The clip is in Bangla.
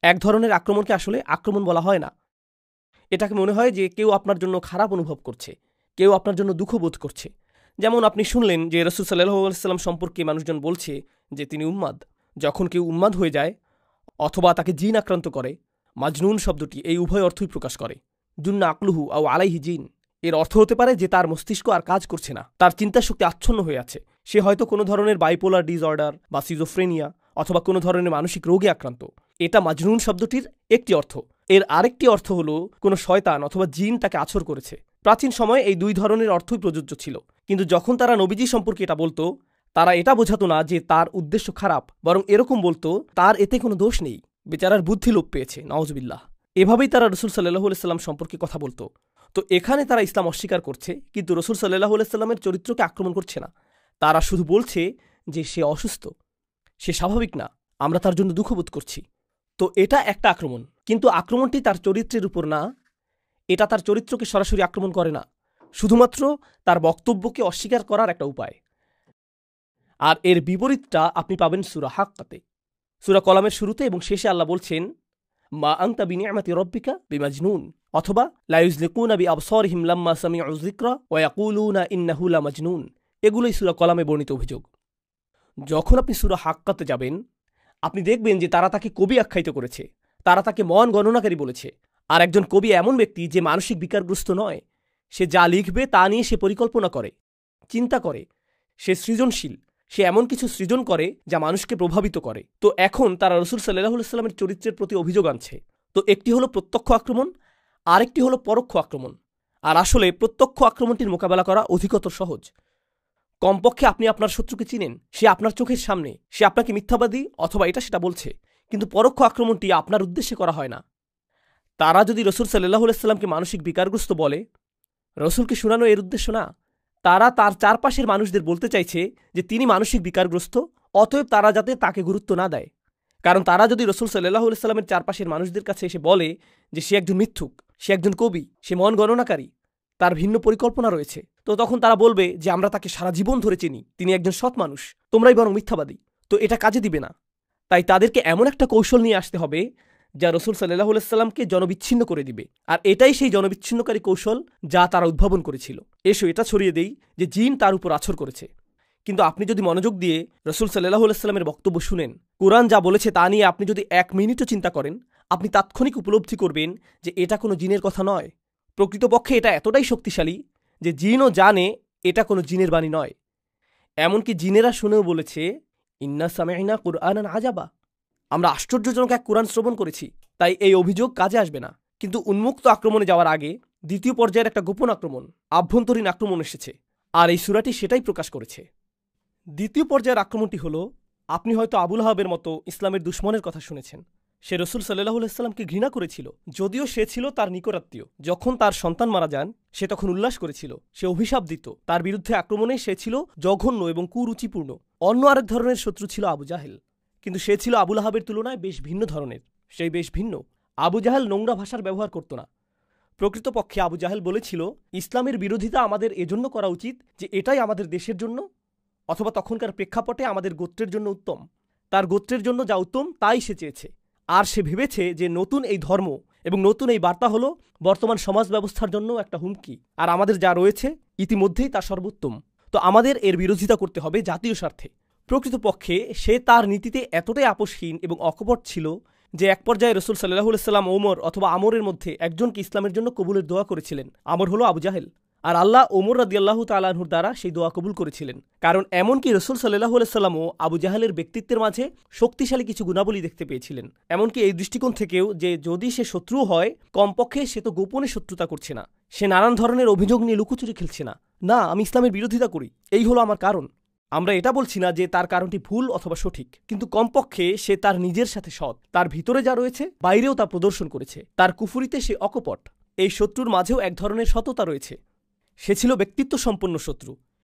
এক ধরনের আক্রমণকে আসলে আক্রমণ বলা হয় না। এটাকে মনে হয় যে কেউ আপনার জন্য খারাপ অনুভব করছে, কেউ আপনার জন্য দুঃখ বোধ করছে। যেমন আপনি শুনলেন যে রাসূল সাল্লাল্লাহু আলাইহি ওয়াসাল্লাম সম্পর্কে মানুষজন বলছে যে তিনি উন্মাদ। যখন কেউ উন্মাদ হয়ে যায় অথবা তাকে জিন আক্রান্ত করে, মাজনুন শব্দটি এই উভয় অর্থই প্রকাশ করে। জুন্না আকলুহু আও আলাইহি জিন এর অর্থ হতে পারে যে তার মস্তিষ্ক আর কাজ করছে না, তার চিন্তাশক্তি আচ্ছন্ন হয়ে আছে, সে হয়তো কোনো ধরনের বাইপোলার ডিসঅর্ডার বা সিজোফ্রেনিয়া অথবা কোনো ধরনের মানসিক রোগে আক্রান্ত। এটা মাজনুন শব্দটির একটি অর্থ। এর আরেকটি অর্থ হলো কোনো শয়তান অথবা জিন তাকে আছর করেছে। প্রাচীন সময়ে এই দুই ধরনের অর্থই প্রযোজ্য ছিল, কিন্তু যখন তারা নবীজি সম্পর্কে এটা বলতো, তারা এটা বোঝাতো না যে তার উদ্দেশ্য খারাপ, বরং এরকম বলতো তার এতে কোনো দোষ নেই, বেচারার বুদ্ধি লোপ পেয়েছে, নাউজুবিল্লাহ। এভাবেই তারা রসুল সাল্লাল্লাহু আলাইহি সাল্লাম সম্পর্কে কথা বলতো। তো এখানে তারা ইসলাম অস্বীকার করছে, কিন্তু রসুল সাল্লাল্লাহু আলাইহি সাল্লামের চরিত্রকে আক্রমণ করছে না। তারা শুধু বলছে যে সে অসুস্থ, সে স্বাভাবিক না, আমরা তার জন্য দুঃখবোধ করছি। তো এটা একটা আক্রমণ, কিন্তু আক্রমণটি তার চরিত্রের উপর না, এটা তার চরিত্রকে সরাসরি আক্রমণ করে না, শুধুমাত্র তার বক্তব্যকে অস্বীকার করার একটা উপায়। আর এর বিপরীতটা আপনি পাবেন সূরা হাক্কাতে। সূরা কলামের শুরুতে এবং শেষে আল্লাহ বলছেন, মা আনতা বিনিআমাতি রাব্বিকা বিমাজনুন, অথবা লা ইউযলিকুনা বিআবসারিহিম লাম্মা সামিউ যিকরা ওয়া ইয়াকুলুনা ইন্নাহু লামাজনুন। এগুলোই সূরা কলামে বর্ণিত অভিযোগ। যখন আপনি সূরা হাক্কাতে যাবেন, আপনি দেখবেন যে তারা তাকে কবি আখ্যায়িত করেছে, তারা তাকে মহান গণনাকারী বলেছে। আর একজন কবি এমন ব্যক্তি যে মানসিক বিকারগ্রস্ত নয়, সে যা লিখবে তা নিয়ে সে পরিকল্পনা করে, চিন্তা করে, সে সৃজনশীল, সে এমন কিছু সৃজন করে যা মানুষকে প্রভাবিত করে। তো এখন তারা রসুল সাল্লাল্লাহু আলাইহি সাল্লামের চরিত্রের প্রতি অভিযোগ আনছে। তো একটি হলো প্রত্যক্ষ আক্রমণ, আরেকটি হলো পরোক্ষ আক্রমণ। আর আসলে প্রত্যক্ষ আক্রমণটির মোকাবেলা করা অধিকতর সহজ। কমপক্ষে আপনি আপনার শত্রুকে চিনেন, সে আপনার চোখের সামনে, সে আপনাকে মিথ্যাবাদী অথবা এটা সেটা বলছে, কিন্তু পরোক্ষ আক্রমণটি আপনার উদ্দেশ্যে করা হয় না। তারা যদি রসুল সাল্লাল্লাহু আলাইহি সাল্লামকে মানসিক বিকারগ্রস্ত বলে, রসুলকে শোনানো এর উদ্দেশ্য না। তারা তার চারপাশের মানুষদের বলতে চাইছে যে তিনি মানসিক বিকারগ্রস্ত, অতএব তারা যাতে তাকে গুরুত্ব না দেয়। কারণ তারা যদি রসুল সাল্লাল্লাহু আলাইহি সাল্লামের চারপাশের মানুষদের কাছে এসে বলে যে সে একজন মিথ্যুক, সে একজন কবি, সে মন গণনাকারী, তার ভিন্ন পরিকল্পনা রয়েছে, তো তখন তারা বলবে যে আমরা তাকে সারা জীবন ধরে চিনি, তিনি একজন সৎ মানুষ, তোমরাই বরং মিথ্যাবাদী। তো এটা কাজে দিবে না। তাই তাদেরকে এমন একটা কৌশল নিয়ে আসতে হবে যা রসুল সাল্লাল্লাহু আলাইহি সাল্লামকে জনবিচ্ছিন্ন করে দিবে। আর এটাই সেই জনবিচ্ছিন্নকারী কৌশল যা তারা উদ্ভাবন করেছিল। এসো এটা ছড়িয়ে দেই যে জিন তার উপর আছর করেছে। কিন্তু আপনি যদি মনোযোগ দিয়ে রসুল সাল্লাল্লাহু আলাইহি সাল্লামের বক্তব্য শুনেন, কোরআন যা বলেছে তা নিয়ে আপনি যদি 1 মিনিটও চিন্তা করেন, আপনি তাৎক্ষণিক উপলব্ধি করবেন যে এটা কোনো জিনের কথা নয়। প্রকৃতপক্ষে এটা এতটাই শক্তিশালী যে জিনও জানে এটা কোনো জিনের বাণী নয়। এমনকি জিনেরা শুনেও বলেছে, ইন্না সামি'না কুরআনান আজাবা, আমরা আশ্চর্যজনক এক কোরআন শ্রবণ করেছি। তাই এই অভিযোগ কাজে আসবে না। কিন্তু উন্মুক্ত আক্রমণে যাওয়ার আগে দ্বিতীয় পর্যায়ের একটা গোপন আক্রমণ, আভ্যন্তরীণ আক্রমণ এসেছে, আর এই সূরাটি সেটাই প্রকাশ করেছে। দ্বিতীয় পর্যায়ের আক্রমণটি হলো, আপনি হয়তো আবু লাহাবের মতো ইসলামের দুশমনের কথা শুনেছেন। সে রসুল সাল্লাল্লাহু আলাইহি সাল্লামকে ঘৃণা করেছিল, যদিও সে ছিল তার নিকটাত্মীয়। যখন তার সন্তান মারা যান, সে তখন উল্লাস করেছিল, সে অভিশাপ দিত। তার বিরুদ্ধে আক্রমণে সে ছিল জঘন্য এবং কুরুচিপূর্ণ। অন্য আরেক ধরনের শত্রু ছিল আবু জাহেল, কিন্তু সে ছিল আবু লাহাবের তুলনায় বেশ ভিন্ন ধরনের। সেই বেশ ভিন্ন। আবু জাহেল নোংরা ভাষার ব্যবহার করত না। প্রকৃতপক্ষে আবু জাহেল বলেছিল, ইসলামের বিরোধিতা আমাদের এজন্য করা উচিত যে এটাই আমাদের দেশের জন্য অথবা তখনকার প্রেক্ষাপটে আমাদের গোত্রের জন্য উত্তম। তার গোত্রের জন্য যা উত্তম তাই সে চেয়েছে। আর সে ভেবেছে যে নতুন এই ধর্ম এবং নতুন এই বার্তা হলো বর্তমান সমাজ ব্যবস্থার জন্য একটা হুমকি, আর আমাদের যা রয়েছে ইতিমধ্যেই তা সর্বোত্তম। তো আমাদের এর বিরোধিতা করতে হবে জাতীয় স্বার্থে। প্রকৃতপক্ষে সে তার নীতিতে এতটাই আপোষহীন এবং অকপট ছিল যে এক পর্যায়ে রসুল সাল্লাল্লাহু আলাইহি সাল্লাম ওমর অথবা আমরের মধ্যে একজনকে ইসলামের জন্য কবুলের দোয়া করেছিলেন। আমর হলো আবু জাহেল, আর আল্লাহ ওমর রাদিয়াল্লাহু তাআলা আনহুর দ্বারা সেই দোয়া কবুল করেছিলেন। কারণ এমনকি রসুল সাল্লাল্লাহু আলাইহি সাল্লামও আবু জাহেলের ব্যক্তিত্বের মাঝে শক্তিশালী কিছু গুণাবলী দেখতে পেয়েছিলেন। এমনকি এই দৃষ্টিকোণ থেকেও যে যদি সে শত্রু হয়, কমপক্ষে সে তো গোপনে শত্রুতা করছে না, সে নানান ধরনের অভিযোগ নিয়ে লুকোচুরি খেলছে না। না, আমি ইসলামের বিরোধিতা করি, এই হলো আমার কারণ। আমরা এটা বলছি না যে তার কারণটি ভুল অথবা সঠিক, কিন্তু কমপক্ষে সে তার নিজের সাথে সৎ। তার ভিতরে যা রয়েছে বাইরেও তা প্রদর্শন করেছে। তার কুফরিতে সে অকপট। এই শত্রুর মাঝেও এক ধরনের সততা রয়েছে। সে ছিল ব্যক্তিত্ব সম্পন্ন শত্রু,